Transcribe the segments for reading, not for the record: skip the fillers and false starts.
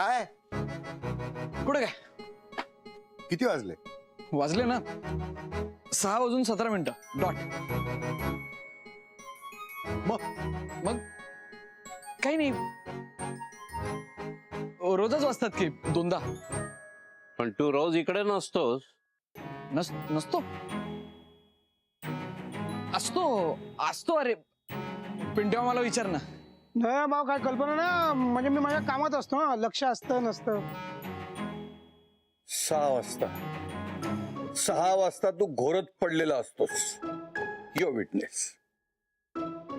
काय कुठे काय किती वाजले? वाजले ना 6:17 डॉट. मग काही नाही, रोजच वाजतात की दोनदा. पण तू रोज इकडे नसतोस. नसतो असतो. अरे पिंट्या मला विचार ना. नाही भाऊ, काय कल्पना ना, म्हणजे मी माझ्या कामात असतो ना, लक्ष असतं नसतं. 6 वाजता तू घोरत पडलेला असतोस. Your witness.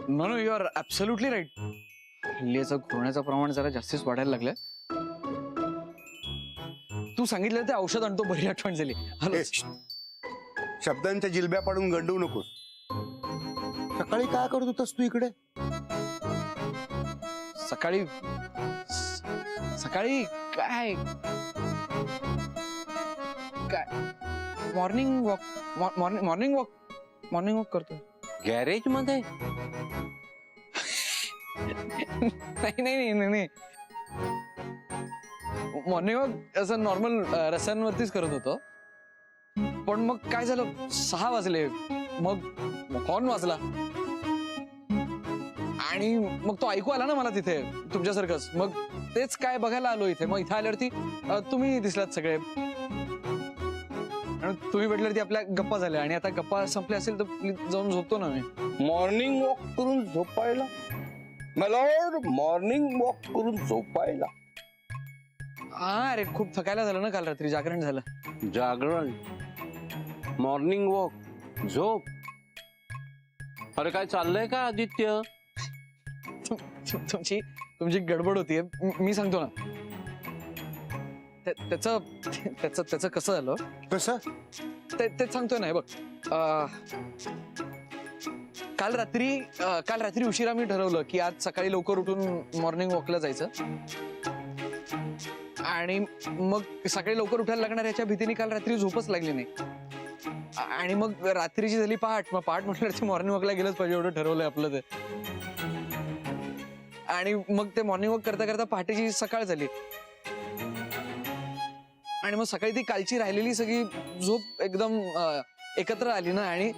No you are absolutely right. हल्ली याचं घोरण्याचं प्रमाण जरा जास्तीच वाढायला लागलं. तू सांगितलं ते औषध आणतो, बरी आठवण झाली. हॅलो. शब्दांच्या जिलब्या पाडून गंडवू नकोस. सकाळी काय करत होतास तू इकडे? सकाळी काय मॉर्निंग वॉक करतो. गॅरेज मध्ये? नाही मॉर्निंग वॉक असं नॉर्मल रस्त्यांवरतीच करत होतो. पण मग काय झालं, 6 वाजले. मग हॉर्न वाजला आणि मग तो ऐकू आला ना मला तिथे, तुमच्यासारखंच. मग तेच काय बघायला आलो इथे. मग इथे आल्यावरती तुम्ही दिसलात सगळे आणि तुम्ही भेटल्यावरती आपल्या गप्पा झाल्या. आणि आता गप्पा संपल्या असेल तर प्लीज जाऊन झोपतो ना मी. मॉर्निंग वॉक करून झोपायला? मलॉर्ड, मॉर्निंग वॉक करून झोपायला? हा अरे, खूप थकायला झालं ना काल रात्री, जागरण झालं. जागरण, मॉर्निंग वॉक, झोप. अरे काय चाललंय का आदित्य? तुमची गडबड होतीये. मी सांगतो ना. त्याचं कसं झालं. कसं? तेच सांगतोय ना. हे बघ, काल रात्री उशिरा मी ठरवलं की आज सकाळी लवकर उठून मॉर्निंग वॉकला जायचं. आणि मग सकाळी लवकर उठायला लागणार याच्या भीतीने काल रात्री झोपच लागली नाही. आणि मग रात्रीची झाली पहाट. मग पहाट म्हटल्यावरती मॉर्निंग वॉकला गेलंच पाहिजे, एवढं ठरवलंय आपलं ते. आणि मग ते मॉर्निंग वॉक करता करता पहाटेची सकाळ झाली. आणि मग सकाळी ती कालची राहिलेली सगळी झोप एकदम एकत्र आली ना. आणि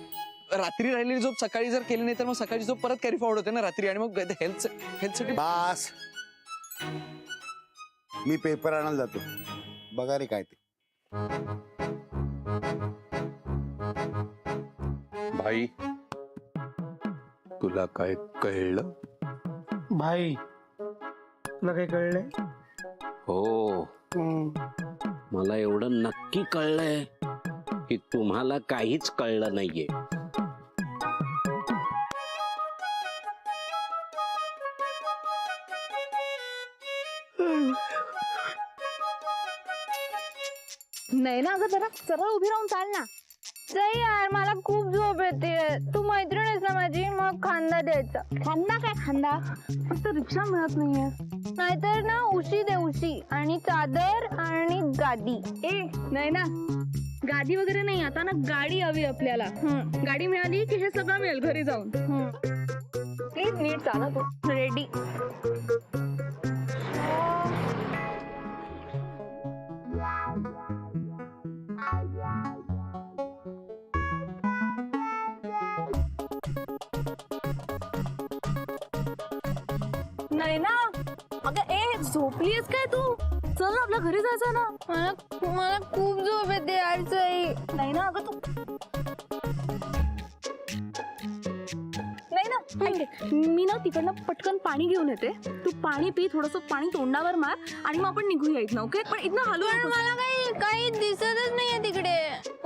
रात्री राहिलेली झोप सकाळी जर केली नाही तर मग सकाळची झोप परत कॅरी फॉरवर्ड होते ना रात्री. आणि मग हेल्थसाठी बास, मी पेपर आणायला जातो. बघा रे काय ते. भाई, तुला काय कळलं? भाई, तुला काही कळलंय? हो, मला एवढं नक्की कळलंय की तुम्हाला काहीच कळलं नाहीये. नाही ना अगं, जरा सरळ उभी राहून चाल ना. नाही यार, मला खूप झोप येते. तू मैत्रीण आहेस ना माझी, मग खांदा द्यायचा. खांदा काय खांदा? फक्त रिक्षा मिळत नाहीये. नाहीतर ना उशी दे, उशी आणि चादर आणि गादी. नाही ना, गादी वगैरे नाही, आता ना गाडी हवी आपल्याला. गाडी मिळाली की हे सगळं मिळेल घरी जाऊन. प्लीज नीट चाला तू. रेडी. नाही ना अगं, झोपलीस काय तू? चल ना, आपल्या घरी जायचं ना. मला खूप झोप येते यार. नाही ना अगं, तू नाही ना, मी ना तिकडनं पटकन पाणी घेऊन येते. तू पाणी पी, थोडस पाणी तोंडावर मार आणि मग आपण निघूया इथनं. ओके? पण इथनं हलू नकोस. मला काही दिसतच नाहीये तिकडे.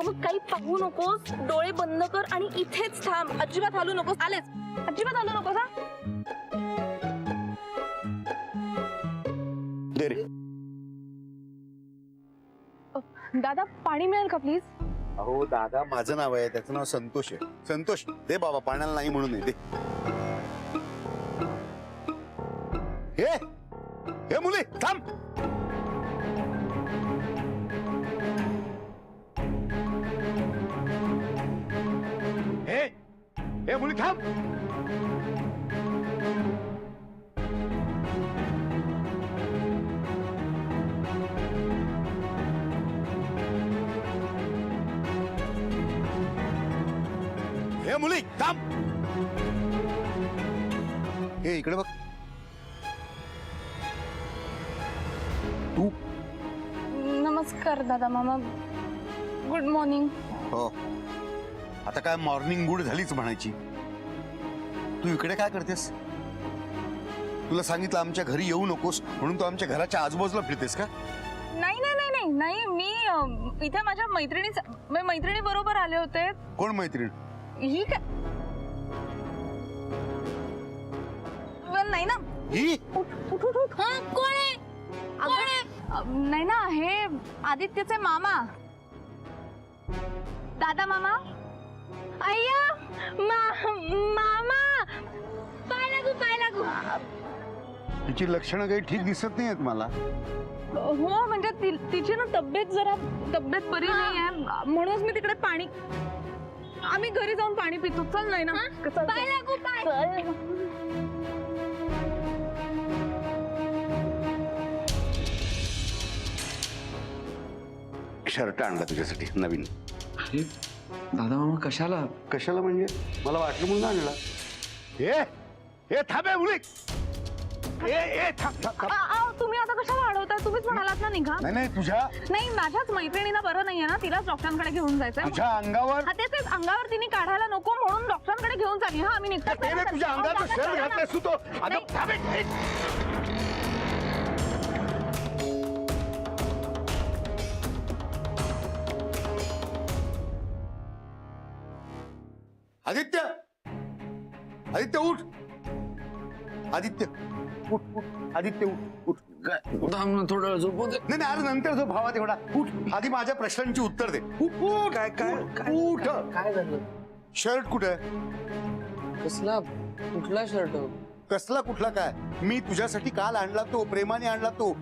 मग काही पाहू नकोस, डोळे बंद कर आणि इथेच थांब. अजिबात हलू नकोस. आलेच, अजिबात हलू नकोस. हा, दे रे. दादा पाणी मिळेल का प्लीज? अहो दादा, माझं नाव आहे, त्याचं नाव संतोष आहे. संतोष, दे बाबा, पाण्याला नाही म्हणून दे. हे मुली थांब. हे मुली थांब. हे मुली थांब. हे इकडे बघ. तू नमस्कार दादा मामा. Good morning. हो आता काय मॉर्निंग गुड झालीच म्हणायची. तू इकडे काय करतेस? तुला सांगितलं आमच्या घरी येऊ नकोस म्हणून तू आमच्या घराच्या आजूबाजूला फिरतेस का? नाही नाही नाही नाही नाही मी इथे माझ्या मैत्रिणी बरोबर आले होते. कोण मैत्रीण? ही काय नाही ना. ही उठ कोण आहे? नाही ना, हे आदित्यचे मामा. दादा मामा. अय्या मामा पाय लागू. तिची लक्षणं काही ठीक दिसत नाही आहेत मला. हो म्हणजे तिची ना तब्येत बरी नाही आहे म्हणूनच मी तिकडे पाणी. आम्ही घरी जाऊन पाणी पितो. चल नाही ना. पाय लागू पाय. शर्ट आणला तुझ्यासाठी नवीन. अरे दादा मामा कशाला? कशाला म्हणजे? मला वाटलं म्हणून आणला. हे थांबे मुली. तुम्ही आता कशाला अडवताय? तुम्हीच म्हणालात ना निघा. नाही तुझ्या नाही माझ्याच मैत्रिणीला बरं नाहीये ना, तिलाच डॉक्टरांकडे घेऊन जायचंय. तुझ्या अंगावर हा तेच अंगावर तिने काढायला नको म्हणून डॉक्टरांकडे घेऊन चालली. हा आम्ही निघतात. तुझ्या अंगावर शर्ट घातलास तू तो. आता थांबे. आदित्य आदित्य उठ. आदित्य उठ उठ. आदित्य उठ उठ. थांब ना थोडं झोपू दे. नाही अरे नंतर जो भावा तेवढा उठ. आधी माझ्या प्रश्नांची उत्तर दे. उठ. उठ. काय झालं? शर्ट कुठे? कसला कुठला शर्ट? कसला कुठला काय? मी तुझ्यासाठी काल आणला तो, प्रेमाने आणला तो,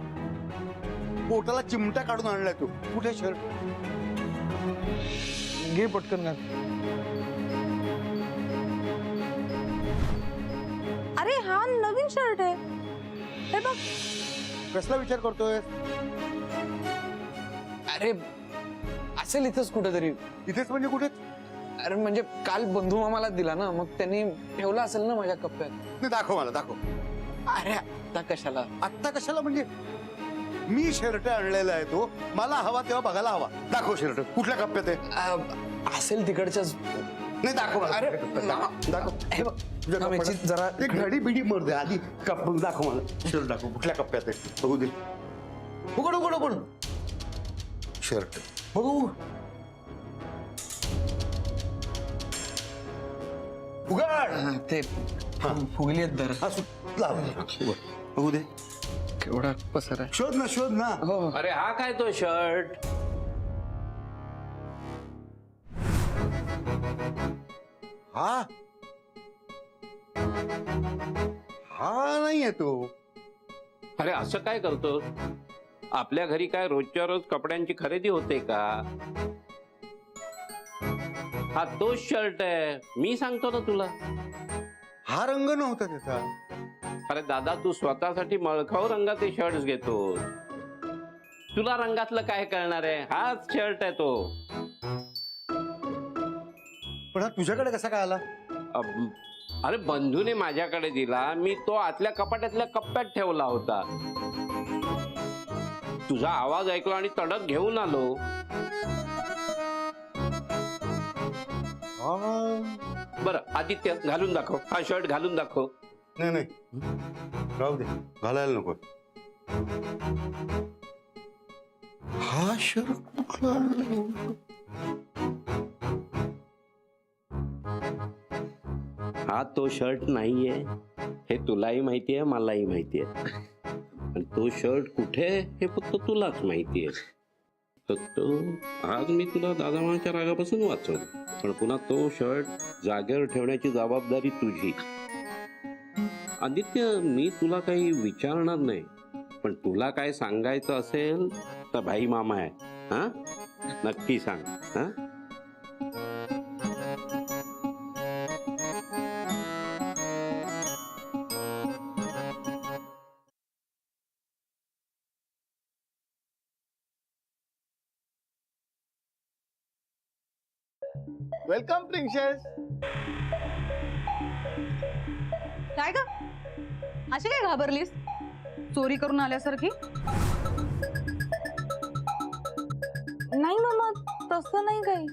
पोटाला चिमटा काढून आणलाय तो. कुठे शर्ट? घे पटकन घाल. अरे हा नवीन शर्ट आहे. हे बघ. कसला विचार करतोय? अरे असेल इथंच कुठेतरी. इथेच म्हणजे कुठे? अरे म्हणजे काल बंधू मामाला दिला ना, मग त्यांनी ठेवला असेल ना माझ्या कप्प्यात. नाही दाखव मला दाखव. अरे आता कशाला? आत्ता कशाला म्हणजे? मी शर्ट आणलेला आहे तो, मला हवा तेव्हा बघायला हवा. दाखव शर्ट कुठल्या कप्प्यात आहे. असेल तिकडच्याच. नाही दाखव मला. अरे दाखव. हे बघ तुझ्या थांब, याची कप्प्यात- जरा ते घडी बिडी मरते आधी. कप दाखव मला. शर्ट दाखव कुठल्या कप्प्यात आहे बघू दे. उघड उघड उघड. शर्ट बघू. उघड. हा, ते फुगली आहेत दर. हा सुटला. बघू दे. केवढा पसार आहे. शोध ना शोध ना. हो अरे हा काय तो शर्ट? हा हा नाहीये तो. अरे असं काय करतो? आपल्या घरी काय रोजच्या रोज कपड्यांची खरेदी होते का? हा तोच शर्ट आहे. मी सांगतो ना तुला. हा रंग नव्हता त्याचा. अरे दादा तू स्वतःसाठी मळखाऊ रंगाचे शर्ट घेतो. तुला रंगातलं काय कळणार आहे? हाच शर्ट आहे तो. पण हा तुझ्याकडे कसा काय आला? अरे बंधूने माझ्याकडे दिला. मी तो आतल्या कपाट्यातल्या कप्प्यात ठेवला होता. तुझा आवाज ऐकला आणि तडक घेऊन आलो. बरं आदित्य घालून दाखव. हा शर्ट घालून दाखव. नाही नाही राहू दे. घालायला नको. हा शर्ट कुठला? हा तो शर्ट नाहीये. हे तुलाही माहितीये मलाही माहितीये. आणि तो शर्ट कुठे हे फक्त तुलाच माहितीये. तर तो आज मी तुला दादामाच्या रागापासून वाचवलं. पण पुन्हा तो शर्ट जागेवर ठेवण्याची जबाबदारी तुझी. आदित्य मी तुला काही विचारणार नाही. पण तुला काय सांगायचं असेल तर भाई मामा आहे. हा नक्की सांग. हा वेलकम प्रिन्सेस. काय ग अशी काय घाबरलीस चोरी करून आल्यासारखी? नाही मामा तसं नाही काही.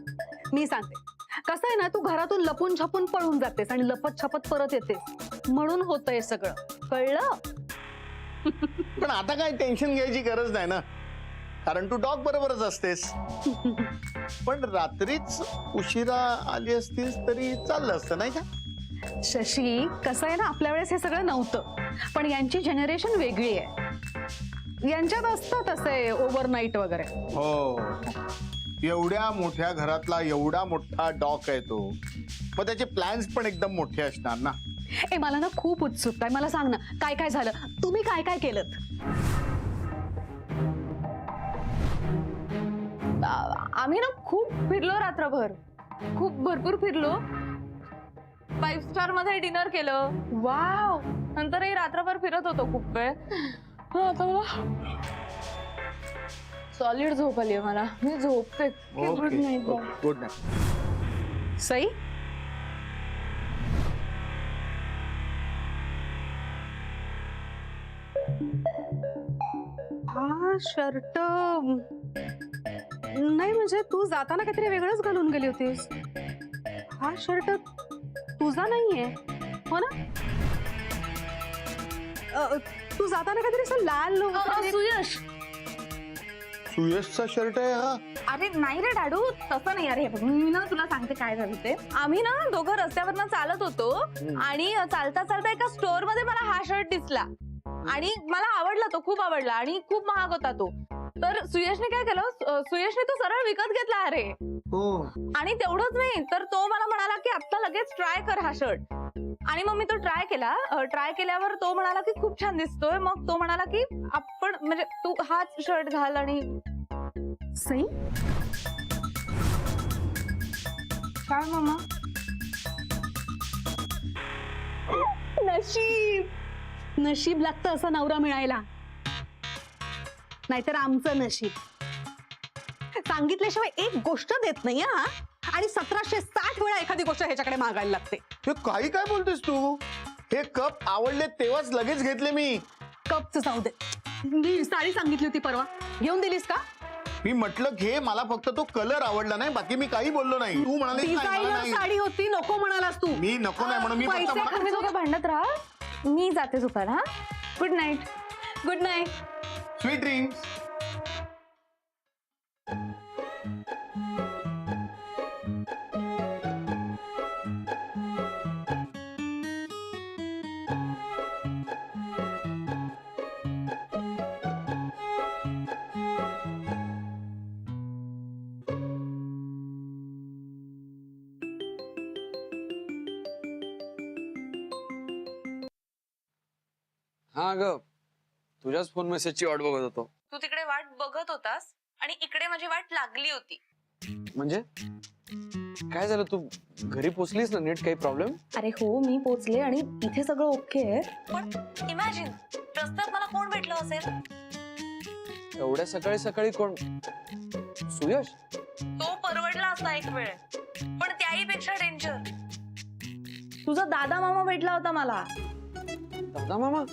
मी सांगते कसं आहे ना, तू घरातून लपून छपून पळून जातेस आणि लपत छपत परत येतेस म्हणून होतंय सगळं, कळलं? पण आता काय टेन्शन घ्यायची गरज नाही ना, कारण तू डॉग बरोबरच असतेस. पण रात्रीच उशिरा आली असतीस तरी चाललं असतं नाही का? शशी कसं आहे ना, आपल्या वेळेस हे सगळं नव्हतं, पण यांची जनरेशन वेगळी आहे. यांच्यात असतात असे ओव्हरनाईट वगैरे. हो, एवढ्या मोठ्या घरातला एवढा मोठा डॉग आहे तो, मग त्याचे प्लॅन्स पण एकदम मोठे असणार ना. ए मला ना खूप उत्सुकता आहे, मला सांग ना काय काय झालं, तुम्ही काय काय केलं? आम्ही ना खूप फिरलो रात्रभर, खूप भरपूर फिरलो. 5 स्टार मध्ये डिनर केलं. वाव. नंतरही रात्रभर फिरत होतो खूप वेळ. आता मला सॉलिड झोप आली मला, मी झोपते. Good night. Good night. Sai हा शर्ट नाही, म्हणजे तू जाताना काहीतरी वेगळंच घालून गेली होतीस. हा शर्ट तुझा नाहीये हो ना? तू जाताना काहीतरी असं लाल सुयश. सुयशचा शर्ट आहे हा? अरे नाही रे डाडू, तसं नाही. अरे मी ना तुला सांगते काय झालं ते. आम्ही ना दोघं रस्त्यावरनं चालत होतो आणि चालता चालता एका स्टोअर मध्ये मला हा शर्ट दिसला आणि मला आवडला, तो खूप आवडला आणि खूप महाग होता तो. तर सुयशने काय केलं, सुयशने तो सरळ विकत घेतला. अरे आणि तेवढंच नाही तर तो मला म्हणाला की आता लगेच ट्राय कर हा शर्ट. आणि मग मी तो ट्राय केला. ट्राय केल्यावर तो म्हणाला की खूप छान दिसतोय. मग तो म्हणाला की आपण म्हणजे तू हाच शर्ट घाल. आणि सई काय मामा? नशीब नशीब लागतं असं नवरा मिळायला, नाहीतर आमचं नशीब. सांगितल्याशिवाय एक गोष्ट देत नाही हा, आणि 1760 वेळा एखादी गोष्ट ह्याच्याकडे मागायला लागते. हे काही काय बोलतेस तू? हे कप आवडले तेव्हाच लगेच घेतले मी. कपच जाऊ दे, मी साडी सांगितली होती परवा, घेऊन दिलीस का? मी म्हटलं घे, मला फक्त तो कलर आवडला नाही, बाकी मी काही बोललो नाही. तू म्हणालीस नाही, मला डिझायनर नाही. साडी होती, नको म्हणालास तू. मी नको नाही म्हणून मी फक्त पैसे म्हणालो. तुम्ही दोघं भांडत राहा, मी जाते झोपायला. हा, good night. Good night. Sweet dreams. हा ग, तुझ्याच फोन मेसेजची वाट बघत होतो. तू तिकडे वाट बघत होतास आणि इकडे माझी वाट लागली होती. म्हणजे काय झालं, तू घरी पोचलीस ना नीट? काही प्रॉब्लेम? अरे हो, मी पोचले आणि इथे सगळं ओके आहे. पण इमॅजिन रस्त्यात मला कोण भेटलं असेल? एवढ्या सकाळी सकाळी कोण? सुयश? तो परवडला असता एक वेळ, पण त्याही पेक्षा डेंजर तुझा दादा मामा भेटला होता मला. दादा मामा?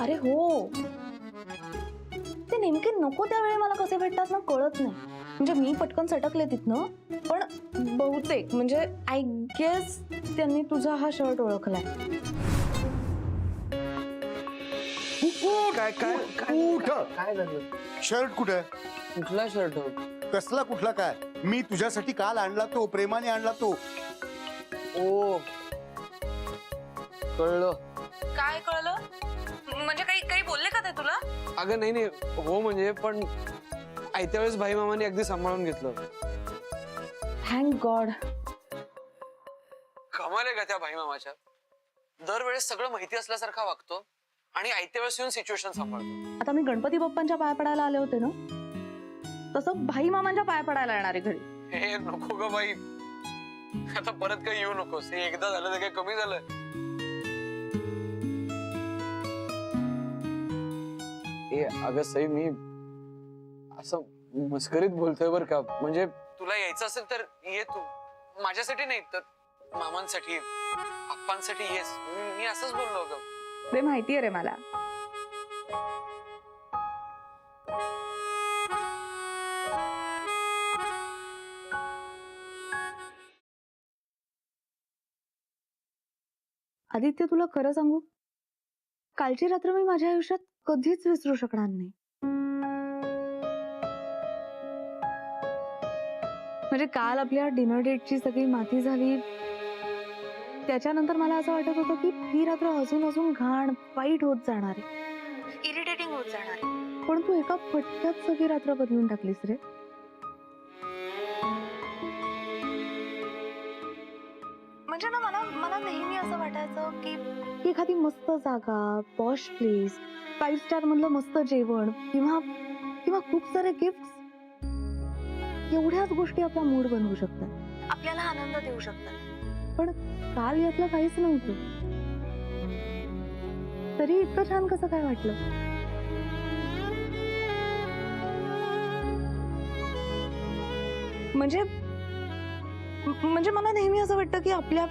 अरे हो, ते नेमके नको त्यावेळी मला कसे भेटतात ना कळत नाही. म्हणजे मी पटकन सटकले तिथनं, पण बहुतेक म्हणजे आय गेस त्यांनी तुझा हा शर्ट ओळखलाय. काय काय कुठं? काय झालं? शर्ट कुठे? कुठला शर्ट? कसला कुठला काय? मी तुझ्यासाठी काल आणला तो, प्रेमाने आणला तो. ओ कळलं. काय कळलं? म्हणजे काही काही बोलले का ते तुला? अगं नाही नाही, हो म्हणजे, पण आयत्या वेळेस भाई मामाने अगदी सांभाळून घेतलं. Thank God. कमाल आहे का त्या भाई मामाच्या. दरवेळेस सगळं माहिती असल्यासारखा वागतो आणि आयत्या वेळेस येऊन सिच्युएशन सांभाळतो. आता मी गणपती बाप्पांच्या पाया पडायला आले होते ना, तसं भाई मामांच्या पाया पडायला येणार आहे घरी. हे नको ग बाई, आता परत काही येऊ नकोस. हे एकदा झालं तर काही कमी झालं? ए अगं सई, मी असं मस्करीत बोलतोय बर का. म्हणजे तुला यायचं असेल तर ये तू, माझ्यासाठी नाही तर मामांसाठी आप्पांसाठी येस. मी असंच बोललो होतो. ते माहितीये रे मला. आदित्य, तुला खरं सांगू, कालची रात्र मी माझ्या आयुष्यात कधीच विसरू शकणार नाही. म्हणजे काल आपल्या डिनर डेटची सगळी माती झाली, त्याच्यानंतर मला असं वाटत होतं की ही रात्र अजून अजून घाण वाईट होत जाणार आहे, इरिटेटिंग होत जाणार आहे. पण तू एका फटक्यात सगळी रात्र बदलून टाकलीस रे. म्हणजे ना मला नेहमी असं वाटायचं की एखादी मस्त जागा, पॉश प्लेस, 5 स्टार मधलं मस्त जेवण किंवा खूप सारे गिफ्ट, एवढ्याच गोष्टी आपला मूड बनवू शकतात, आपल्याला आनंद देऊ शकतात. पण काल यातलं काहीच नव्हतं. तरी इतकं छान कसं काय वाटलं? म्हणजे मला नेहमी असं वाटतं की आपल्या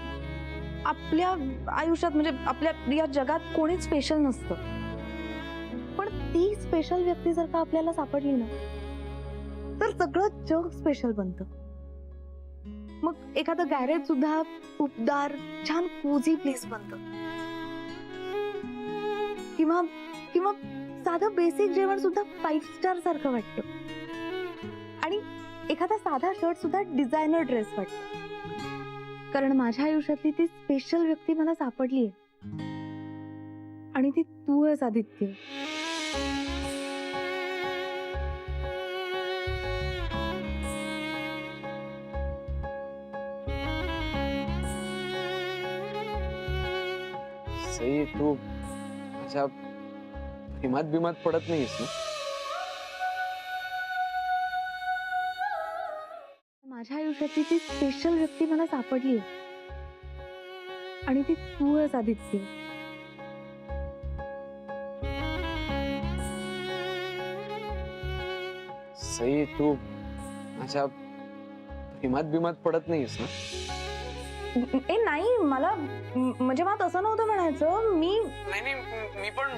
आयुष्यात, म्हणजे आपल्या या जगात कोणीच स्पेशल नसतं. पण ती स्पेशल व्यक्ती जर का आपल्याला सापडली ना, तर सगळं जग स्पेशल बनतं. मग एखादं गॅरेज सुद्धा उबदार, छान कोझी प्लेस बनतं. किंवा साधं बेसिक जेवण सुद्धा 5 स्टार सारखं वाटतं. आणि एखादा साधा शर्ट सुद्धा डिझायनर ड्रेस वाटतो. कारण माझ्या आयुष्यातली ती स्पेशल व्यक्ती मला सापडली आहे, आणि ती तू आहेस आदित्य. सई, तू माझ्या प्रेमात बिमात पडत नाहीस ना? माझ्या आयुष्यातली ती स्पेशल व्यक्ती मला सापडली आहे, आणि ती तू आहेस आदित्य. सई, तू माझ्या प्रेमात बिमात पडत नाहीस ना? ए नाही, म्हणजे मला तसं नव्हतं म्हणायचं. नाही, मी पण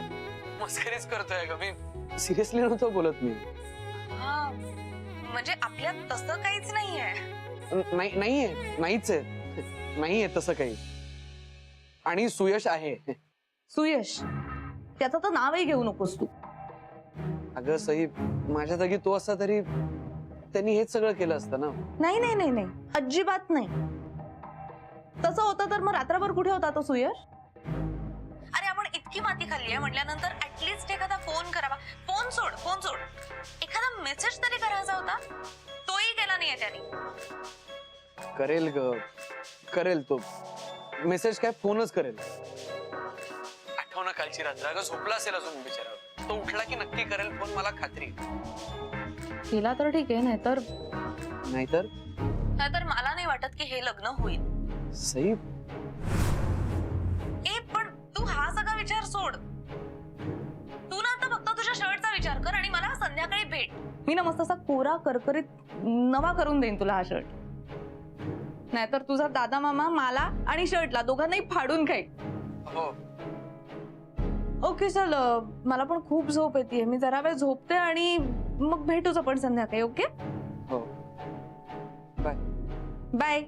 मस्करीच करतोय का? मी सिरियसली नव्हतं बोलत. मी म्हणजे आपल्यात तसं काहीच नाहीये. नाहीये तसं काही. आणि सुयश आहे. सुयश, त्याचं तर नावही घेऊ नकोस तू. अगं सई, माझ्या जागी तो असता तरी त्यांनी हेच सगळं केलं असतं ना. नाही, अजिबात नाही. तसं होतं तर मग रात्रभर कुठे होता तो सुयश? अरे आपण इतकी माती खाल्ली आहे म्हटल्यानंतर ऍटलीस्ट एखादा फोन करावा. फोन सोड, एखादा मेसेज तरी करायचा होता. तोही केला नाहीये त्याने. करेल तो मेसेज, काय फोनच करेल. आठवण कालची रात्र. अगं झोपला असेल अजून बिचारा. तो उठला की नक्की करेल फोन, मला खात्री. केला तर ठीक आहे, नाहीतर मला नाही वाटत की हे लग्न होईल. सई, पण तू हा सगळा विचार सोड. तू ना आता फक्त तुझ्या शर्टचा विचार कर आणि मला संध्याकाळी भेट. मी ना मस्त असा कोरा करकरीत नवा करून देईन तुला हा शर्ट. नाहीतर तुझा दादा मामा मला आणि शर्टला दोघांनाही फाडून खाईल. हो. ओके, चल, मला पण खूप झोप येते. मी जरा वेळ झोपते आणि मग भेटूच आपण संध्याकाळी. ओके, हो. बाय. बाय.